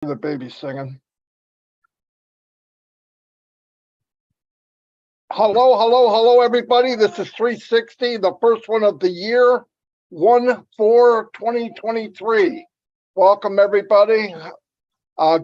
The baby singing. Hello, everybody. This is 360, the first one of the year, 1/4/2023. Welcome, everybody.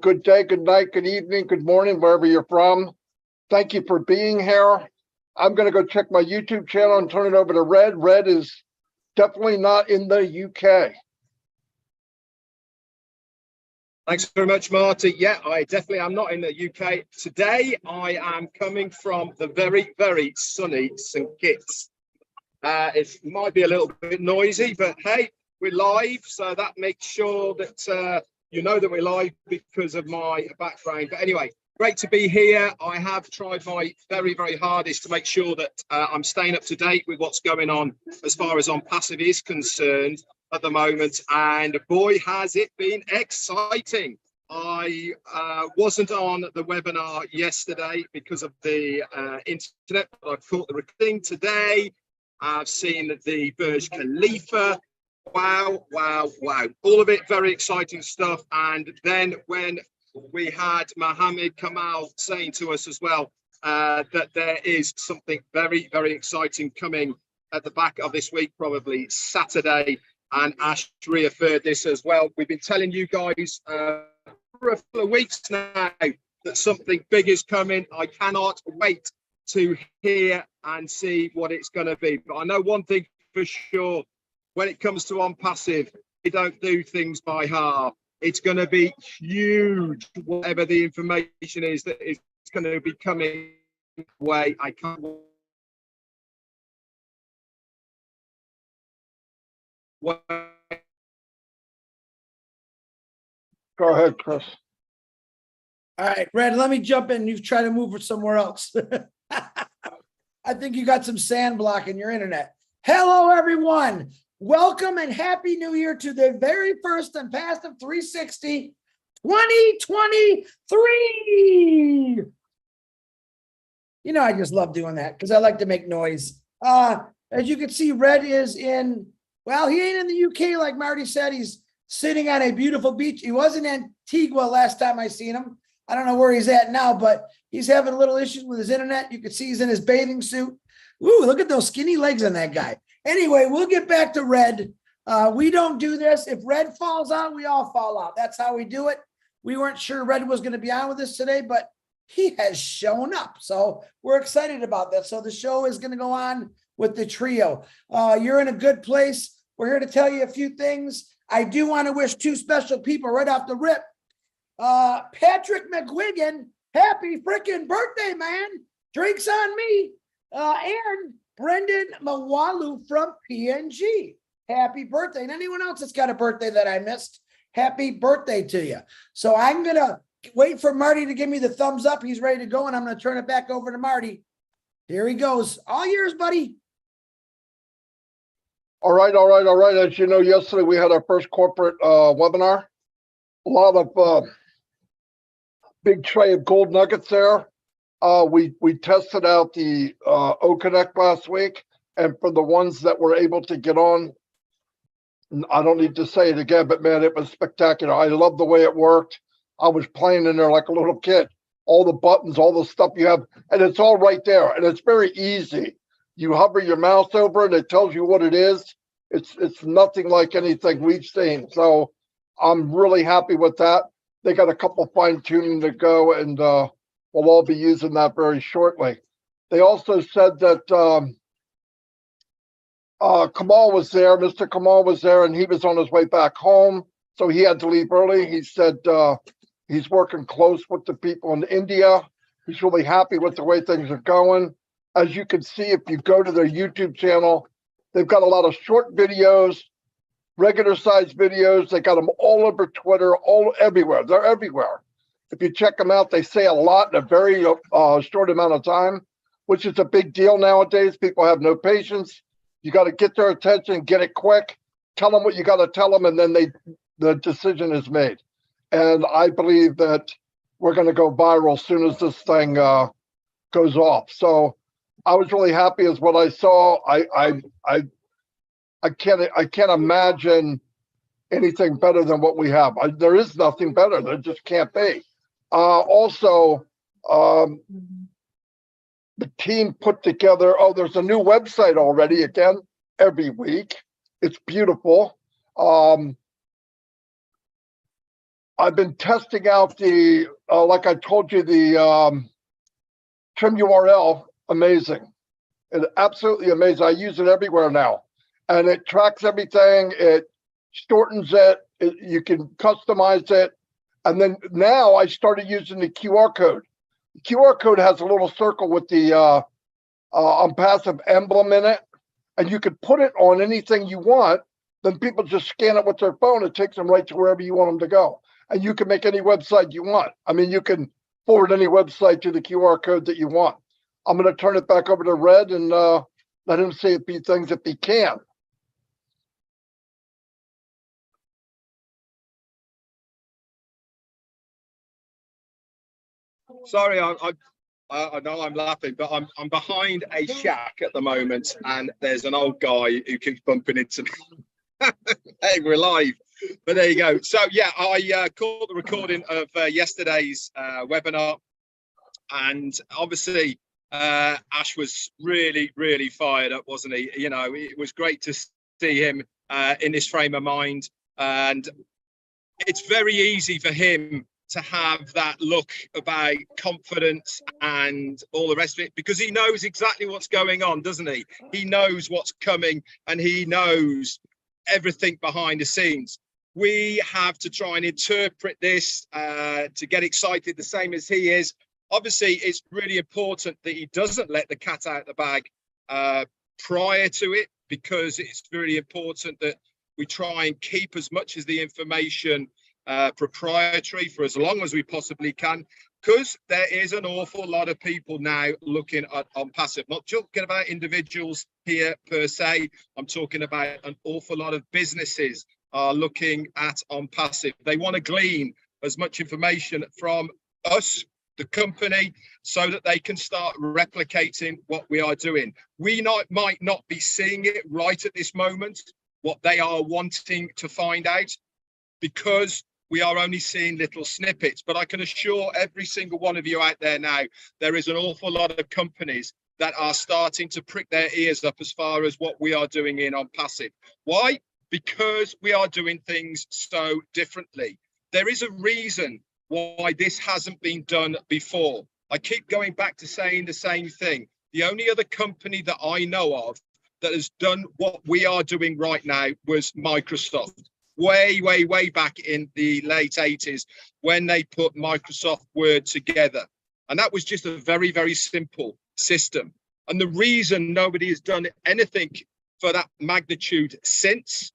Good day, good night, good evening, good morning, wherever you're from. Thank you for being here. I'm going to go check my YouTube channel and turn it over to Red. Red is definitely not in the UK. Thanks very much, Marty. Yeah, I definitely am not in the UK. Today, I am coming from the very, very sunny St. Kitts. It might be a little bit noisy, but hey, we're live. So that makes sure that you know that we're live because of my background. But anyway, great to be here. I have tried my very, very hardest to make sure that I'm staying up to date with what's going on as far as On Passive is concerned at the moment, and boy has it been exciting. I wasn't on the webinar yesterday because of the internet, but I've caught the recording today. I've seen the Burj Khalifa. Wow, all of it very exciting stuff. And then when we had Mohammed Kamal saying to us as well that there is something very, very exciting coming at the back of this week, probably Saturday. And Ash referred this as well. We've been telling you guys for a couple of weeks now that something big is coming. I cannot wait to hear and see what it's going to be. But I know one thing for sure, when it comes to On Passive, we don't do things by half. It's going to be huge, whatever the information is that is going to be coming away. I can't wait. Go ahead, Chris. All right, Red, let me jump in. You've tried to move it somewhere else. I think you got some sand blocking your internet. Hello, everyone. Welcome and Happy New Year to the very first On Passive 360 2023. You know, I just love doing that because I like to make noise. As you can see, Red is in, well, he ain't in the UK like Marty said. He's sitting on a beautiful beach. He was in Antigua last time I seen him. I don't know where he's at now, but he's having a little issues with his internet. You can see he's in his bathing suit. Ooh, look at those skinny legs on that guy. Anyway, we'll get back to Red. We don't do this. If Red falls out, we all fall out. That's how we do it. We weren't sure Red was going to be on with us today, but he has shown up. So we're excited about that. So the show is going to go on with the trio. You're in a good place. We're here to tell you a few things. I do want to wish two special people right off the rip. Patrick McGuigan, happy freaking birthday, man. Drinks on me. And Brendan Mawalu from PNG. Happy birthday. And anyone else that's got a birthday that I missed, happy birthday to you. So I'm going to wait for Marty to give me the thumbs up. He's ready to go, and I'm going to turn it back over to Marty. Here he goes. All yours, buddy. All right. As you know, yesterday we had our first corporate webinar. A lot of big tray of gold nuggets there. We tested out the O-Connect last week, and for the ones that were able to get on, I don't need to say it again, but man, it was spectacular. I love the way it worked. I was playing in there like a little kid. All the buttons, all the stuff you have, and it's all right there, and it's very easy. You hover your mouse over it, it tells you what it is. It's nothing like anything we've seen. So I'm really happy with that. They got a couple fine tuning to go, and we'll all be using that very shortly. They also said that Kamal was there. Mr. Kamal was there, and he was on his way back home, so he had to leave early. He said he's working close with the people in India. He's really happy with the way things are going. As you can see, if you go to their YouTube channel, they've got a lot of short videos, regular size videos. They got them all over Twitter, everywhere. They're everywhere. If you check them out, they say a lot in a very short amount of time, which is a big deal nowadays. People have no patience. You got to get their attention, get it quick, tell them what you got to tell them, and then the decision is made. And I believe that we're going to go viral as soon as this thing goes off. So I was really happy as what I saw. I can't imagine anything better than what we have. There is nothing better. There just can't be. Also, the team put together, there's a new website already, again, every week. It's beautiful. I've been testing out the, like I told you, the trim URL, amazing. It's absolutely amazing. I use it everywhere now. And it tracks everything. It shortens it. You can customize it. And then now I started using the QR code. The QR code has a little circle with the unpassive emblem in it. And you can put it on anything you want. Then people just scan it with their phone. It takes them right to wherever you want them to go. And you can make any website you want. I mean, you can forward any website to the QR code that you want. I'm going to turn it back over to Red and let him say a few things if he can. Sorry, I know I'm laughing, but I'm behind a shack at the moment, and there's an old guy who keeps bumping into me. Hey, we're live. But there you go. So yeah, I caught the recording of yesterday's webinar, and obviously Ash was really, really fired up, wasn't he? You know, it was great to see him in this frame of mind, and it's very easy for him to have that look about confidence and all the rest of it, because he knows exactly what's going on, doesn't he? He knows what's coming, and he knows everything behind the scenes. We have to try and interpret this to get excited the same as he is. Obviously, it's really important that he doesn't let the cat out of the bag prior to it, because it's really important that we try and keep as much as the information proprietary for as long as we possibly can, because there is an awful lot of people now looking at on passive. Not talking about individuals here per se, I'm talking about an awful lot of businesses are looking at on passive. They want to glean as much information from us, the company, so that they can start replicating what we are doing. We might not be seeing it right at this moment, what they are wanting to find out, because we are only seeing little snippets. But I can assure every single one of you out there now, there is an awful lot of companies that are starting to prick their ears up as far as what we are doing in on passive. Why? Because we are doing things so differently. There is a reason why this hasn't been done before. I keep going back to saying the same thing. The only other company that I know of that has done what we are doing right now was Microsoft. Way back in the late 80s, when they put Microsoft Word together. And that was just a very, very simple system. And the reason nobody has done anything for that magnitude since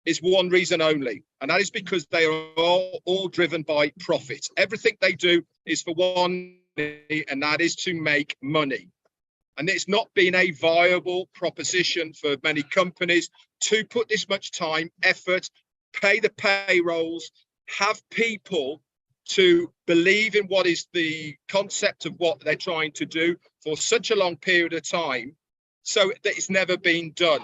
is one reason only. And that is because they are all driven by profit. Everything they do is for one thing, and that is to make money. And it's not been a viable proposition for many companies to put this much time, effort, pay the payrolls, have people to believe in what is the concept of what they're trying to do for such a long period of time, so that it's never been done.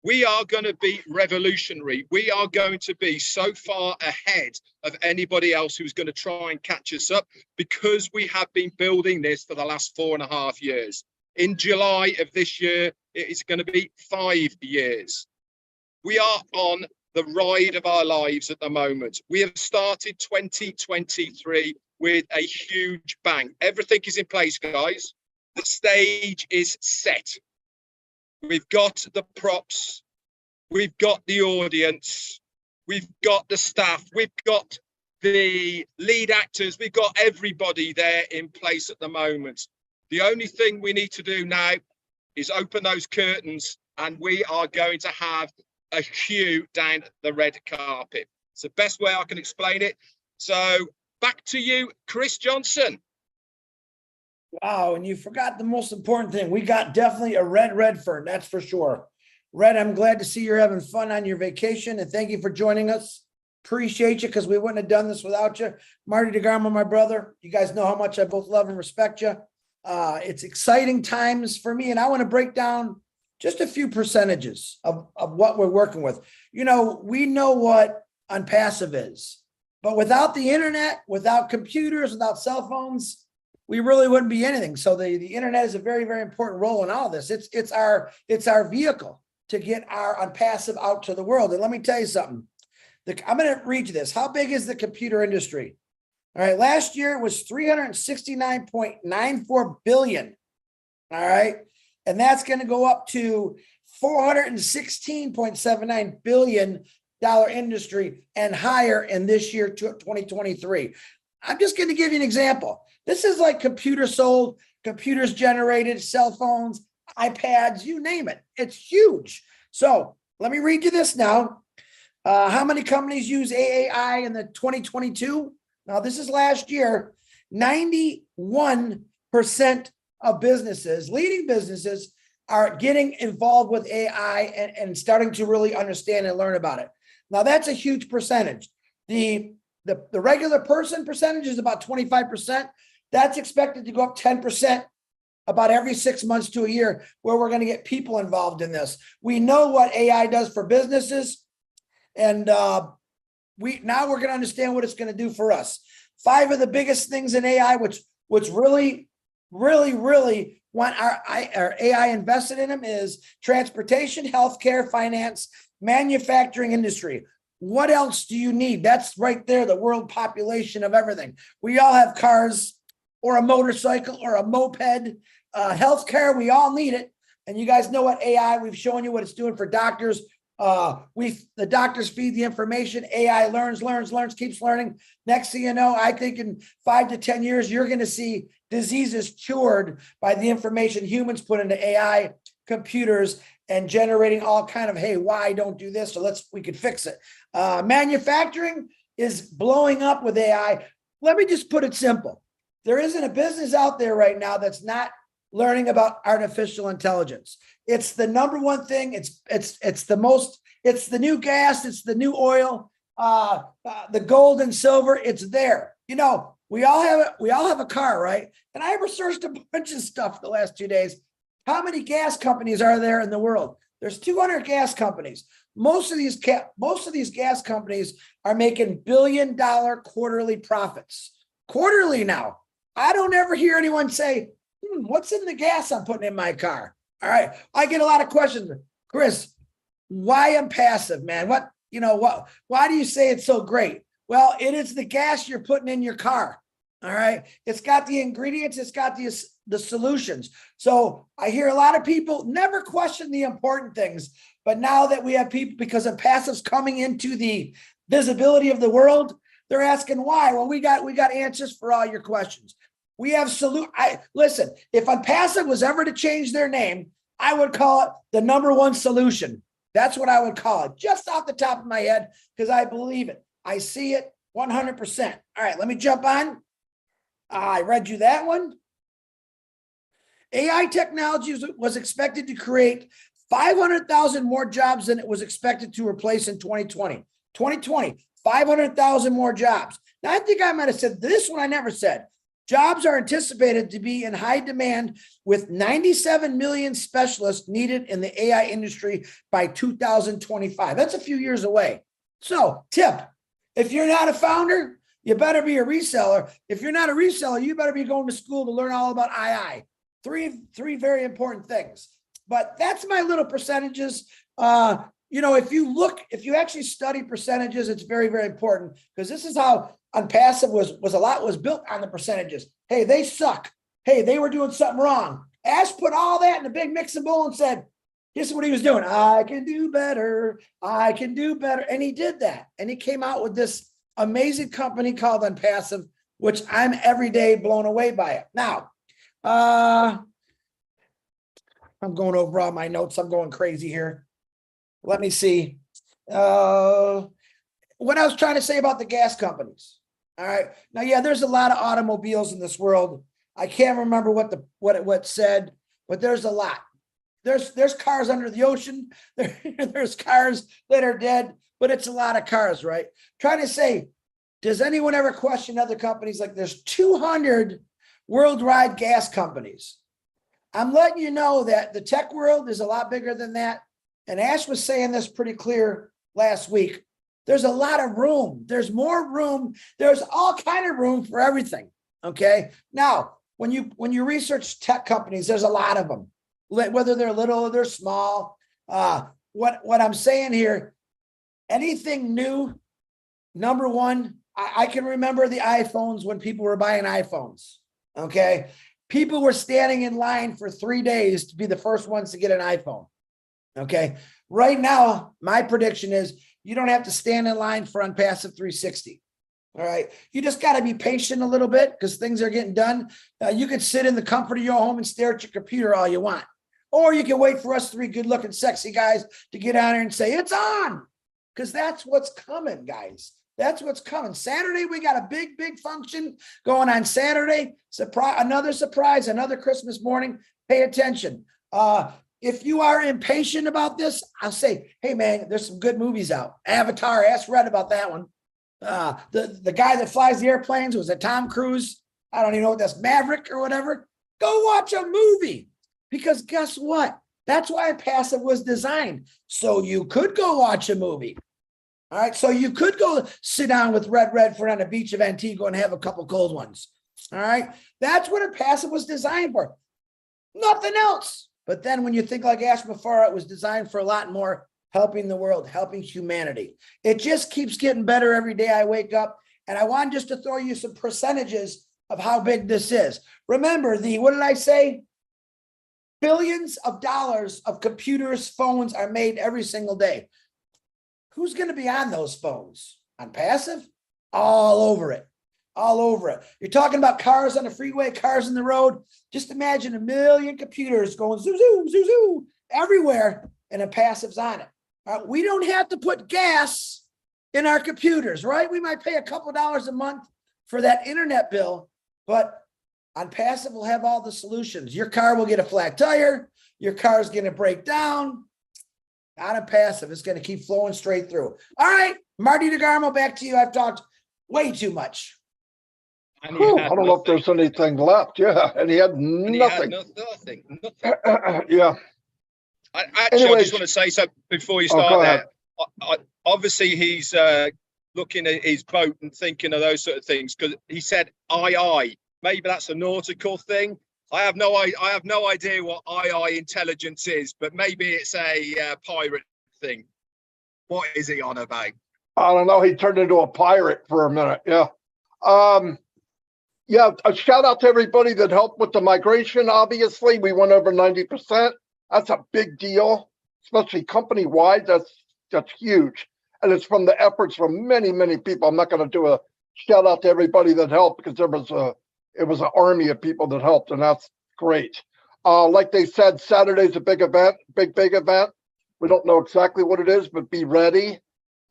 We are going to be revolutionary. We are going to be so far ahead of anybody else who's going to try and catch us up, because we have been building this for the last 4.5 years. In July of this year, it is going to be 5 years. We are on the ride of our lives at the moment. We have started 2023 with a huge bang. Everything is in place, guys. The stage is set. We've got the props. We've got the audience. We've got the staff. We've got the lead actors. We've got everybody there in place at the moment. The only thing we need to do now is open those curtains, and we are going to have a queue down the red carpet. It's the best way I can explain it. So back to you, Chris Johnson. Wow, and you forgot the most important thing. We got definitely a Red Redfern, that's for sure. Red, I'm glad to see you're having fun on your vacation, and thank you for joining us. Appreciate you, because we wouldn't have done this without you. Marty DeGarmo, my brother, you guys know how much I both love and respect you. It's exciting times for me, and I want to break down just a few percentages of what we're working with. You know, we know what Unpassive is. But without the internet, without computers, without cell phones, we really wouldn't be anything. So the internet is a very, very important role in all of this. It's our vehicle to get our Unpassive out to the world. And let me tell you something. I'm going to read you this. How big is the computer industry? All right. Last year it was 369.94 billion. All right. And that's going to go up to 416.79 billion dollar industry and higher in this year, 2023. I'm just going to give you an example. This is like computers sold, computers generated, cell phones, iPads, you name it. It's huge. So let me read you this now. How many companies use AI in the 2022? Now, this is last year. 91% of businesses, leading businesses, are getting involved with AI and starting to really understand and learn about it. Now, that's a huge percentage. The regular person percentage is about 25%. That's expected to go up 10% about every 6 months to a year, where we're going to get people involved in this. We know what AI does for businesses, and we're going to understand what it's going to do for us. 5 of the biggest things in AI, which really want our AI invested in them, is transportation, healthcare, finance, manufacturing industry. What else do you need? That's right there, the world population of everything. We all have cars or a motorcycle or a moped. Healthcare, we all need it. And you guys know what AI, we've shown you what it's doing for doctors. The doctors feed the information. AI learns, keeps learning. Next thing you know, I think in 5 to 10 years, you're going to see diseases cured by the information humans put into AI, computers, and generating all kind of, hey, why don't do this? So we could fix it. Manufacturing is blowing up with AI. Let me just put it simple. There isn't a business out there right now that's not learning about artificial intelligence. It's the number one thing. It's the new gas. It's the new oil, the gold and silver. It's there. You know, we all have a car, right? And I researched a bunch of stuff the last 2 days. How many gas companies are there in the world? There's 200 gas companies. Most of these gas companies are making billion-dollar quarterly profits. Quarterly now. I don't ever hear anyone say, what's in the gas I'm putting in my car? All right. I get a lot of questions. Chris, why Unpassive, man? Why do you say it's so great? Well, it is the gas you're putting in your car. All right. It's got the ingredients. It's got the solutions. So I hear a lot of people never question the important things, but now that we have people, because Unpassive's coming into the visibility of the world, they're asking why. Well, we got answers for all your questions. We have listen, if Unpassive was ever to change their name, I would call it the number one solution. That's what I would call it, just off the top of my head, because I believe it. I see it 100%. All right, let me jump on. I read you that one. AI technology was expected to create 500,000 more jobs than it was expected to replace in 2020. 2020, 500,000 more jobs. Now, I think I might have said this one. I never said. Jobs are anticipated to be in high demand, with 97 million specialists needed in the AI industry by 2025. That's a few years away. So, tip, if you're not a founder, you better be a reseller. If you're not a reseller, you better be going to school to learn all about AI. Three very important things. But that's my little percentages. If you actually study percentages, it's very, very important, because this is how Unpassive was built on the percentages. Hey, they suck. Hey, they were doing something wrong. Ash put all that in a big mixing bowl and said, guess what he was doing? I can do better. I can do better. And he did that. And he came out with this amazing company called Unpassive, which I'm every day blown away by it. Now, I'm going over all my notes. I'm going crazy here. Let me see. What I was trying to say about the gas companies. All right. Now, yeah, there's a lot of automobiles in this world. I can't remember what it said, but there's a lot. There's cars under the ocean. There's cars that are dead, but it's a lot of cars, right? Trying to say, does anyone ever question other companies? Like, there's 200 worldwide gas companies. I'm letting you know that the tech world is a lot bigger than that. And Ash was saying this pretty clear last week. There's a lot of room. There's more room. There's all kind of room for everything. Okay. Now, when you research tech companies, there's a lot of them, whether they're little or they're small. What I'm saying here, anything new, number one, I can remember the iPhones when people were buying iPhones. Okay. People were standing in line for 3 days to be the first ones to get an iPhone. Okay. Right now, my prediction is you don't have to stand in line for Unpassive 360. All right. You just got to be patient a little bit because things are getting done. You could sit in the comfort of your home and stare at your computer all you want. Or you can wait for us three good looking, sexy guys to get on here and say, it's on. Because that's what's coming, guys. That's what's coming. Saturday, we got a big function going on Saturday. Another surprise, another Christmas morning. Pay attention. If you are impatient about this, I'll say, hey, man, there's some good movies out. Avatar, ask Red about that one. The guy that flies the airplanes, was it Tom Cruise? I don't even know what that's, Maverick or whatever. Go watch a movie. Because guess what? That's why Passive was designed. So you could go watch a movie. All right. So you could go sit down with Red Redford on the beach of Antigua and have a couple cold ones. All right. That's what a Passive was designed for. Nothing else. But then when you think like Ash Mafara, it was designed for a lot more, helping the world, helping humanity. It just keeps getting better every day I wake up. And I want just to throw you some percentages of how big this is. Remember what did I say? Billions of dollars of computers, phones are made every single day. Who's going to be on those phones? On Passive? All over it. All over it. You're talking about cars on the freeway, cars on the road. Just imagine 1 million computers going zoo, zoo, zoo, zoo, everywhere, and a Passive's on it. We don't have to put gas in our computers, right? We might pay a couple dollars a month for that internet bill, but on Passive, we'll have all the solutions. Your car will get a flat tire. Your car's going to break down. Not on Passive. It's going to keep flowing straight through. All right, Marty DeGarmo, back to you. I've talked way too much. I don't know if there's anything left. Yeah, and he had nothing. Nothing. Yeah. I just want to say something before you start there. Obviously, he's looking at his boat and thinking of those sort of things because he said, aye. Maybe that's a nautical thing. I have no idea what II intelligence is, but maybe it's a pirate thing. What is he on about? I don't know. He turned into a pirate for a minute. Yeah. Yeah. A shout out to everybody that helped with the migration. Obviously, we went over 90%. That's a big deal, especially company wide. That's huge, and it's from the efforts from many people. I'm not going to do a shout out to everybody that helped because it was an army of people that helped, and that's great. Like they said, Saturday's a big event, big event. We don't know exactly what it is, but be ready.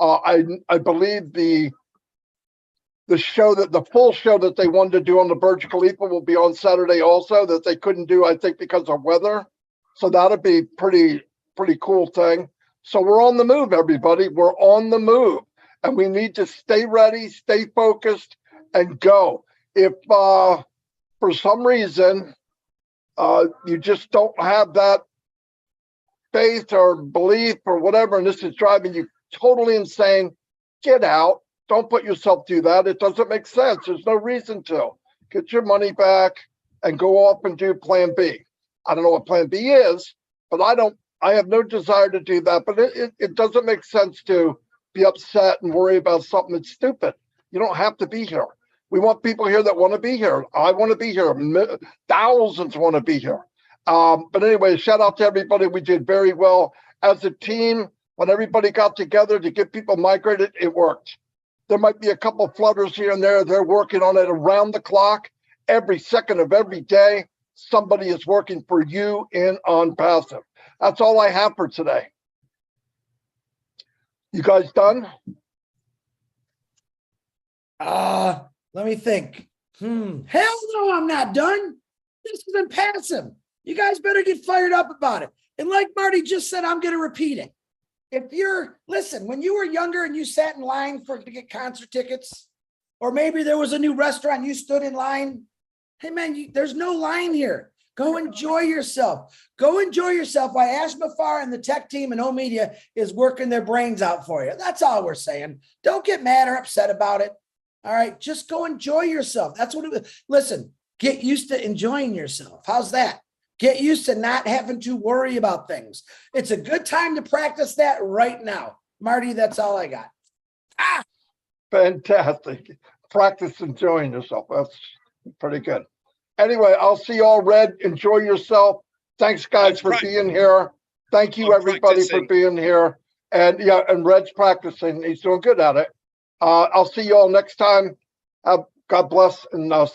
I believe the full show that they wanted to do on the Burj Khalifa will be on Saturday also, that they couldn't do, I think, because of weather. So that'll be pretty cool thing. So we're on the move, everybody. We're on the move, and we need to stay ready, stay focused, and go. If for some reason you just don't have that faith or belief or whatever, and this is driving you totally insane, get out. Don't put yourself through that. It doesn't make sense. There's no reason to. Get your money back and go off and do plan B. I don't know what plan B is, but I have no desire to do that. But it doesn't make sense to be upset and worry about something that's stupid. You don't have to be here. We want people here that want to be here. I want to be here. Thousands want to be here. But anyway, shout out to everybody. We did very well as a team. When everybody got together to get people migrated, it worked. There might be a couple flutters here and there. They're working on it around the clock. Every second of every day, somebody is working for you on Passive. That's all I have for today. You guys done? Let me think. Hell no, I'm not done. This isn't Passive. You guys better get fired up about it. And like Marty just said, I'm going to repeat it. Listen, when you were younger and you sat in line to get concert tickets, or maybe there was a new restaurant, you stood in line. Hey man, there's no line here. Go enjoy yourself. Go enjoy yourself while Ash Mafar and the tech team and O Media is working their brains out for you. That's all we're saying. Don't get mad or upset about it. All right. Just go enjoy yourself. That's what it is. Listen, get used to enjoying yourself. How's that? Get used to not having to worry about things. It's a good time to practice that right now. Marty, that's all I got. Fantastic. Practice enjoying yourself. That's pretty good. Anyway, I'll see you all. Red, enjoy yourself. Thanks, guys, for being here. Thank you, everybody, for being here. And yeah, and Red's practicing. He's doing good at it. I'll see you all next time. God bless, and